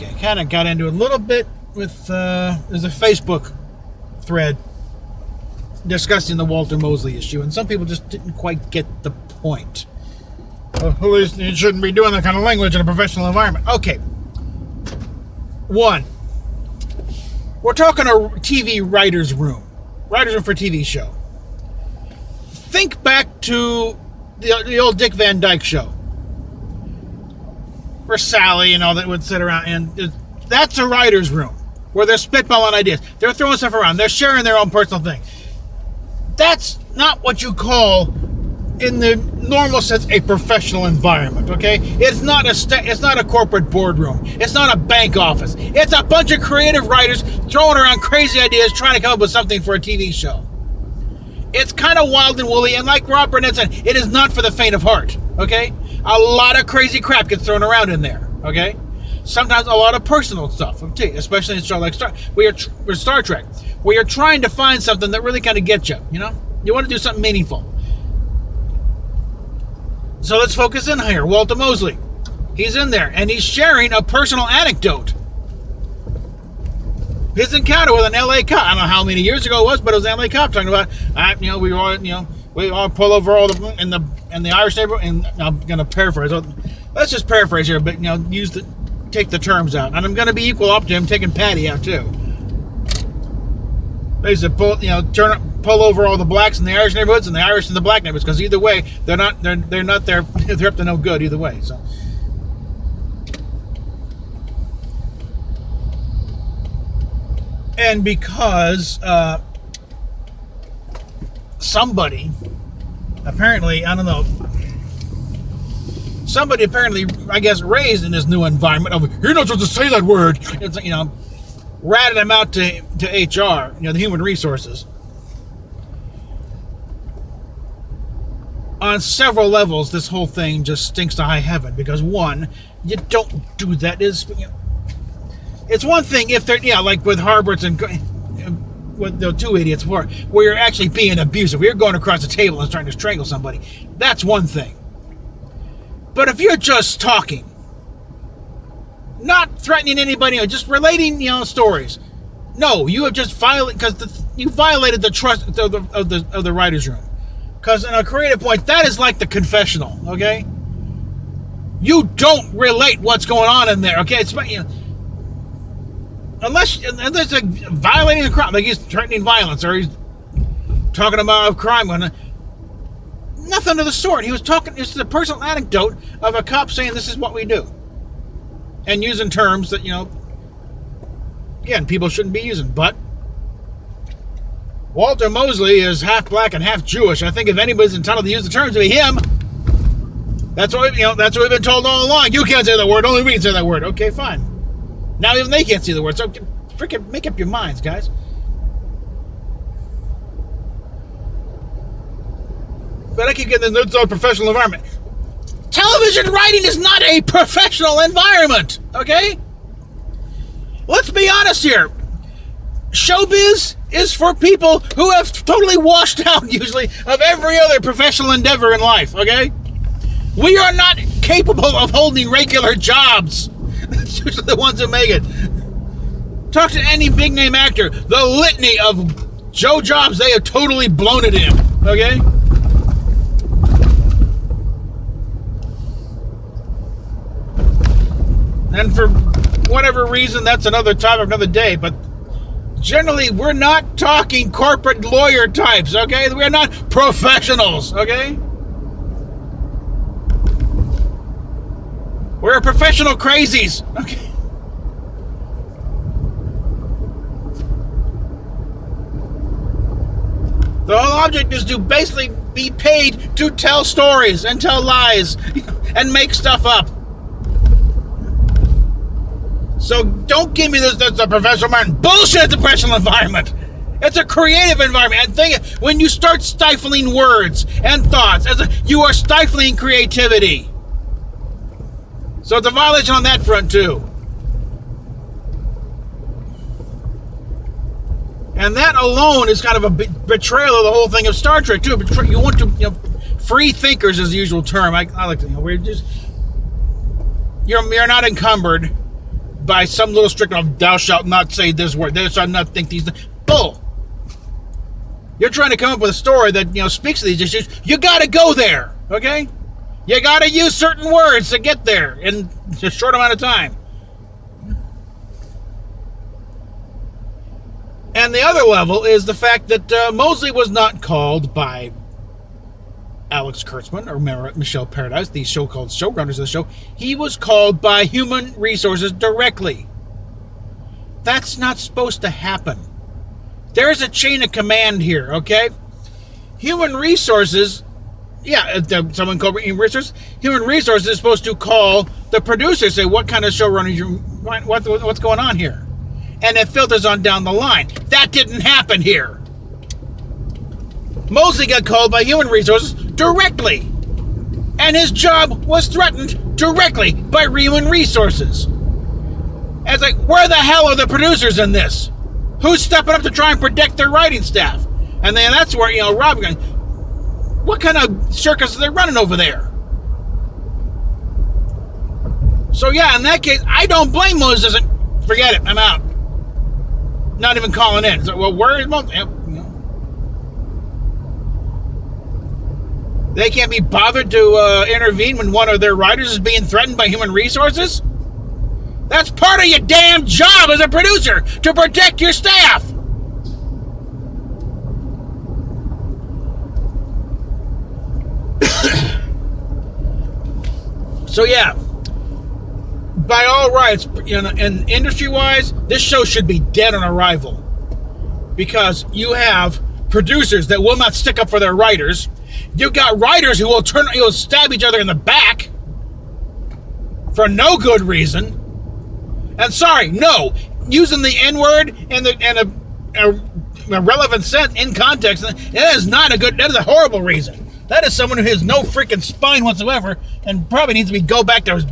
Okay, kind of got into it a little bit with, there's a Facebook thread discussing the Walter Mosley issue, and some people just didn't quite get the point. You shouldn't be doing that kind of language in a professional environment. Okay. One, we're talking a TV writer's room for a TV show. Think back to the old Dick Van Dyke show, where Sally and all that would sit around, and that's a writer's room where they're spitballing ideas. They're throwing stuff around. They're sharing their own personal thing. That's not what you call, in the normal sense, a professional environment, okay? It's not a corporate boardroom. It's not a bank office. It's a bunch of creative writers throwing around crazy ideas, trying to come up with something for a TV show. It's kind of wild and woolly, and like Rob Burnett said, it is not for the faint of heart, okay? A lot of crazy crap gets thrown around in there, okay? Sometimes a lot of personal stuff, too, especially in a show like Star Trek, where you're trying to find something that really kind of gets you, you know? You want to do something meaningful. So let's focus in here. Walter Mosley. He's in there, and he's sharing a personal anecdote. His encounter with an LA cop. I don't know how many years ago it was, but it was an LA cop talking about, we all pull over all the in the Irish neighborhood, and I'm going to paraphrase. Let's just paraphrase here, but take the terms out, and I'm going to be equal up to him taking Patty out too. They said pull over all the blacks in the Irish neighborhoods and the Irish in the black neighborhoods, because either way they're not there. They're up to no good either way. So, and because somebody apparently, I don't know, I guess, raised in this new environment of, you're not supposed to say that word. It's, ratted him out to HR, the human resources. On several levels, this whole thing just stinks to high heaven, because one, you don't do that. It's one thing if they're, like with Harberts and with the two idiots where you're actually being abusive, you're going across the table and trying to strangle somebody. That's one thing. But if you're just talking, not threatening anybody, just relating, stories. No, you have just you violated the trust of the writer's room. Because in a creative point, that is like the confessional, okay? You don't relate what's going on in there, okay? It's unless they're violating the crime, like he's threatening violence or he's talking about a crime. Nothing of the sort. He was talking. It's a personal anecdote of a cop saying, "This is what we do," and using terms that again, people shouldn't be using. But Walter Mosley is half black and half Jewish. I think if anybody's entitled to use the terms, to be him. That's what that's what we've been told all along. You can't say that word. Only we can say that word. Okay, fine. Now even they can't see the word. So freaking make up your minds, guys. But I keep getting it's a professional environment. Television writing is not a professional environment. Okay. Let's be honest here. Showbiz is for people who have totally washed out, usually, of every other professional endeavor in life, okay? We are not capable of holding regular jobs. That's usually the ones who make it. Talk to any big-name actor. The litany of Joe jobs they have totally blown it in, okay? And for whatever reason, that's another topic, another day, but generally, we're not talking corporate lawyer types, okay? We're not professionals, okay? We're professional crazies, okay? The whole object is to basically be paid to tell stories and tell lies and make stuff up. So don't give me this, that's a professional environment. Bullshit, it's a professional environment. It's a creative environment. And when you start stifling words and thoughts, you are stifling creativity. So it's a violation on that front too. And that alone is kind of a betrayal of the whole thing of Star Trek too. You want to, free thinkers is the usual term. I like to, you're not encumbered by some little strict of thou shalt not say this word, thou shalt not think these things. Bull. You're trying to come up with a story that, speaks to these issues. You got to go there, okay? You got to use certain words to get there in a short amount of time. And the other level is the fact that Mosley was not called by Alex Kurtzman or Michelle Paradise, the so-called showrunners of the show. He was called by Human Resources directly. That's not supposed to happen. There's a chain of command here, okay? Human Resources, someone called Human Resources. Human Resources is supposed to call the producer, say, what kind of showrunner what's going on here? And it filters on down the line. That didn't happen here. Mosley got called by Human Resources directly. And his job was threatened directly by Human Resources. And it's like, where the hell are the producers in this? Who's stepping up to try and protect their writing staff? And then that's where, Rob going, what kind of circus are they running over there? So yeah, in that case, I don't blame Moses. Forget it, I'm out. Not even calling in. So, well, where is Moses? They can't be bothered to intervene when one of their writers is being threatened by Human Resources? That's part of your damn job as a producer, to protect your staff. So yeah, by all rights, and industry-wise, this show should be dead on arrival, because you have producers that will not stick up for their writers. You've got writers who will stab each other in the back for no good reason. And sorry, no, using the N-word and a relevant sense in context, that is a horrible reason. That is someone who has no freaking spine whatsoever and probably needs to go back to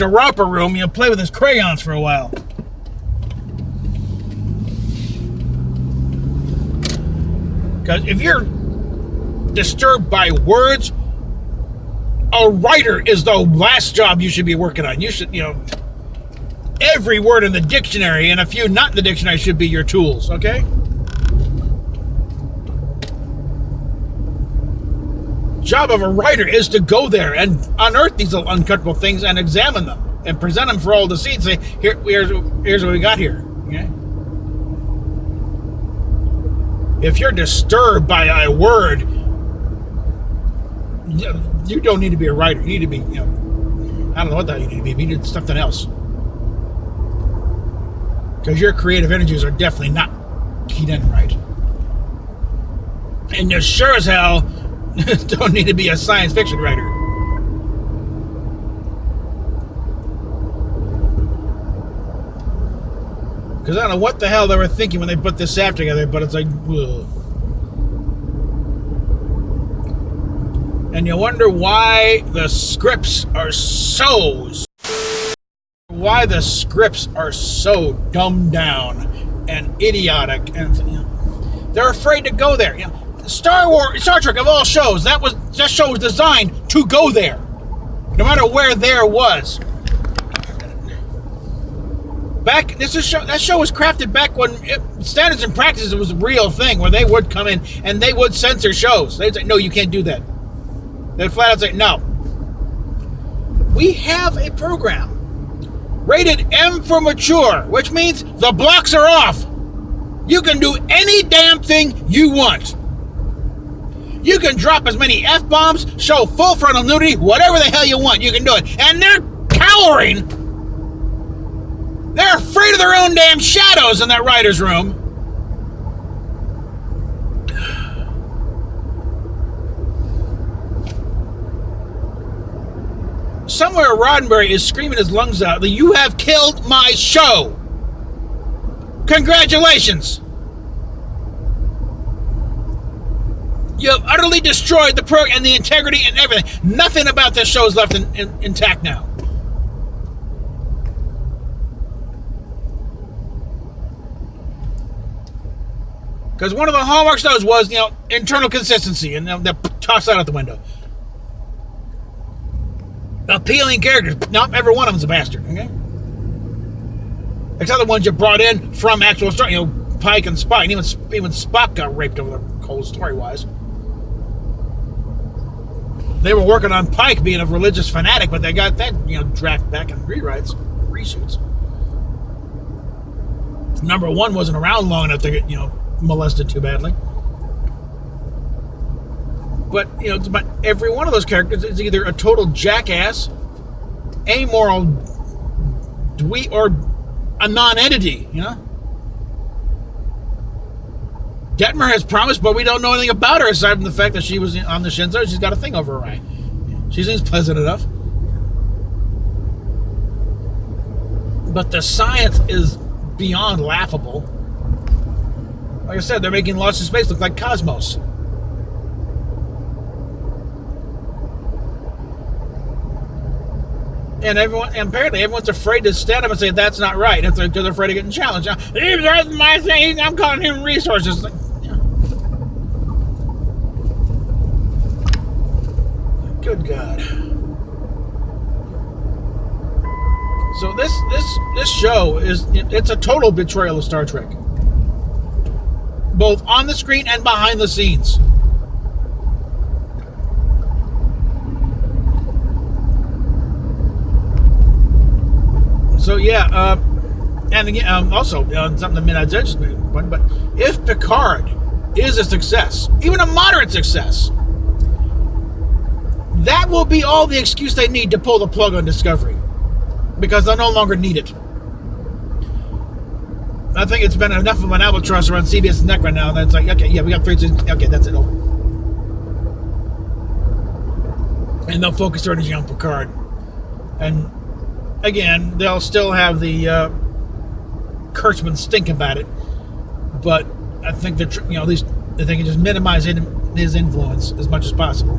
romper room, play with his crayons for a while. Because if you're disturbed by words, a writer is the last job you should be working on. You should, every word in the dictionary and a few not in the dictionary should be your tools, okay? Job of a writer is to go there and unearth these little uncomfortable things and examine them and present them for all to see and say, here's what we got here, okay? If you're disturbed by a word, you don't need to be a writer. You need to be, I don't know what the hell you need to be, but you need something else. Because your creative energies are definitely not keyed in right. And you sure as hell don't need to be a science fiction writer. Because I don't know what the hell they were thinking when they put this app together, but it's like, ugh. And you wonder why the scripts are so dumbed down and idiotic, and they're afraid to go there. Star Trek of all shows, that show was designed to go there, no matter where there was. That show was crafted back when Standards and Practices was a real thing, where they would come in and they would censor shows. They'd say, no, you can't do that. They'd flat out say, no. We have a program rated M for mature, which means the blocks are off. You can do any damn thing you want. You can drop as many F-bombs, show full frontal nudity, whatever the hell you want, you can do it. And they're cowering. They're afraid of their own damn shadows in that writer's room. Somewhere Roddenberry is screaming his lungs out that you have killed my show. Congratulations. You have utterly destroyed the program and the integrity and everything. Nothing about this show is left intact now. Because one of the hallmarks of those was, internal consistency, and they'll toss that out the window. Appealing characters. Not every one of them's a bastard, okay? Except the ones you brought in from actual story, Pike and Spock. And even Spock got raped over the whole story-wise. They were working on Pike being a religious fanatic, but they got that, dragged back in reshoots. Number one wasn't around long enough to get, molested too badly. But, but every one of those characters is either a total jackass, amoral dweeb, or a non-entity, Detmer has promised, but we don't know anything about her aside from the fact that she was on the Shinzo. She's got a thing over her eye. She seems pleasant enough. But the science is beyond laughable. Like I said, they're making Lost in Space look like Cosmos. And apparently everyone's afraid to stand up and say that's not right. Because they're afraid of getting challenged. That's my thing. I'm calling him resources. Good God. So this show it's a total betrayal of Star Trek. Both on the screen and behind the scenes. So yeah, and again, also something that Midnight's just point, but if Picard is a success, even a moderate success, that will be all the excuse they need to pull the plug on Discovery, because they'll no longer need it. I think it's been enough of an albatross around CBS neck right now, and then it's like, okay, yeah, we got 3 seasons, okay, that's it, over. And they'll focus their energy on Picard, and again, they'll still have the Kurtzman stink about it, but I think that at least they can just minimize his influence as much as possible.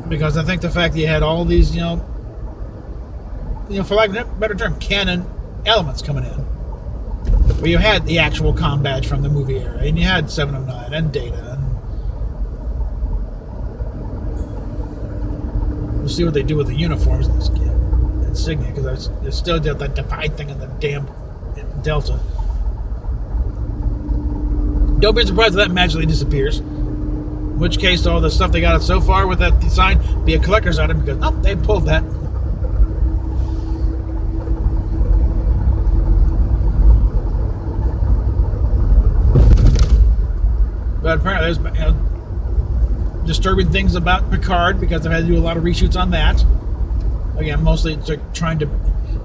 Because I think the fact that you had all these, for lack of a better term, canon elements coming in, where you had the actual comm badge from the movie era, and you had 709 and Data. We'll see what they do with the uniforms in this insignia, because they still did that divide thing in the damn Delta. Don't be surprised if that magically disappears. In which case, all the stuff they got so far with that design be a collector's item, because they pulled that. But apparently, there's disturbing things about Picard, because I've had to do a lot of reshoots on that. Again, mostly trying to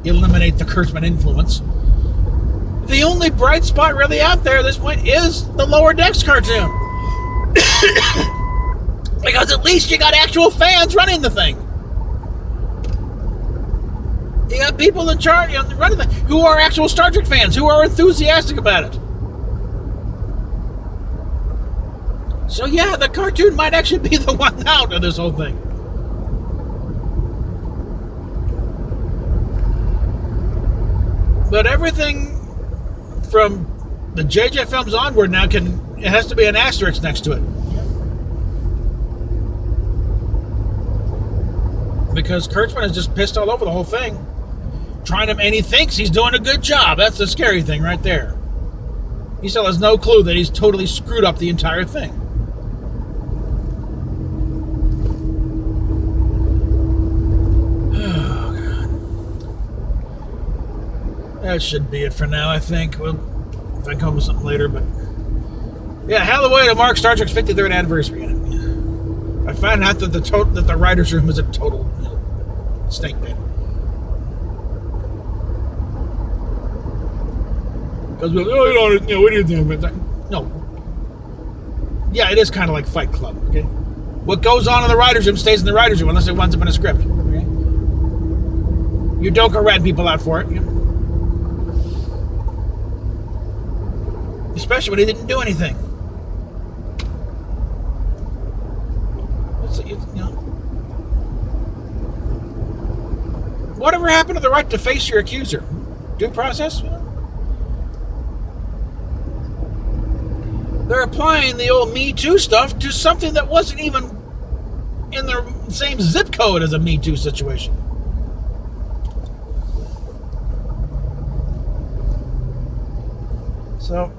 eliminate the Kurtzman influence. The only bright spot really out there at this point is the Lower Decks cartoon. Because at least you got actual fans running the thing. You got people in charge running the thing, who are actual Star Trek fans, who are enthusiastic about it. So yeah, the cartoon might actually be the one out of this whole thing. But everything from the JJ films onward now it has to be an asterisk next to it. Because Kurtzman is just pissed all over the whole thing. And he thinks he's doing a good job. That's the scary thing right there. He still has no clue that he's totally screwed up the entire thing. That should be it for now, I think. We'll if I come up with something later, but yeah, hallelujah to mark Star Trek's 53rd anniversary. I found out that the writers' room is a total snake pit. Because we're like, what do you think? No. Yeah, it is kind of like Fight Club. Okay, what goes on in the writers' room stays in the writers' room unless it winds up in a script. Okay, you don't go ratting people out for it. Especially when he didn't do anything. Whatever happened to the right to face your accuser? Due process? They're applying the old Me Too stuff to something that wasn't even in the same zip code as a Me Too situation. So,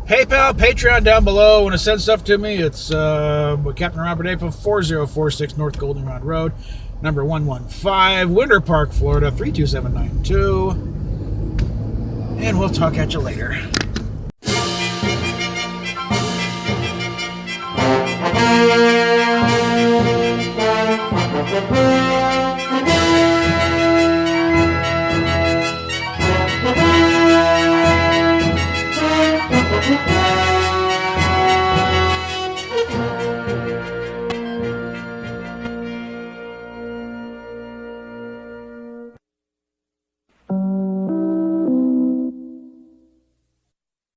PayPal, Patreon down below. Want to send stuff to me? It's Captain Robert April, 4046 North Goldenrod Road, number 115, Winter Park, Florida, 32792. And we'll talk at you later.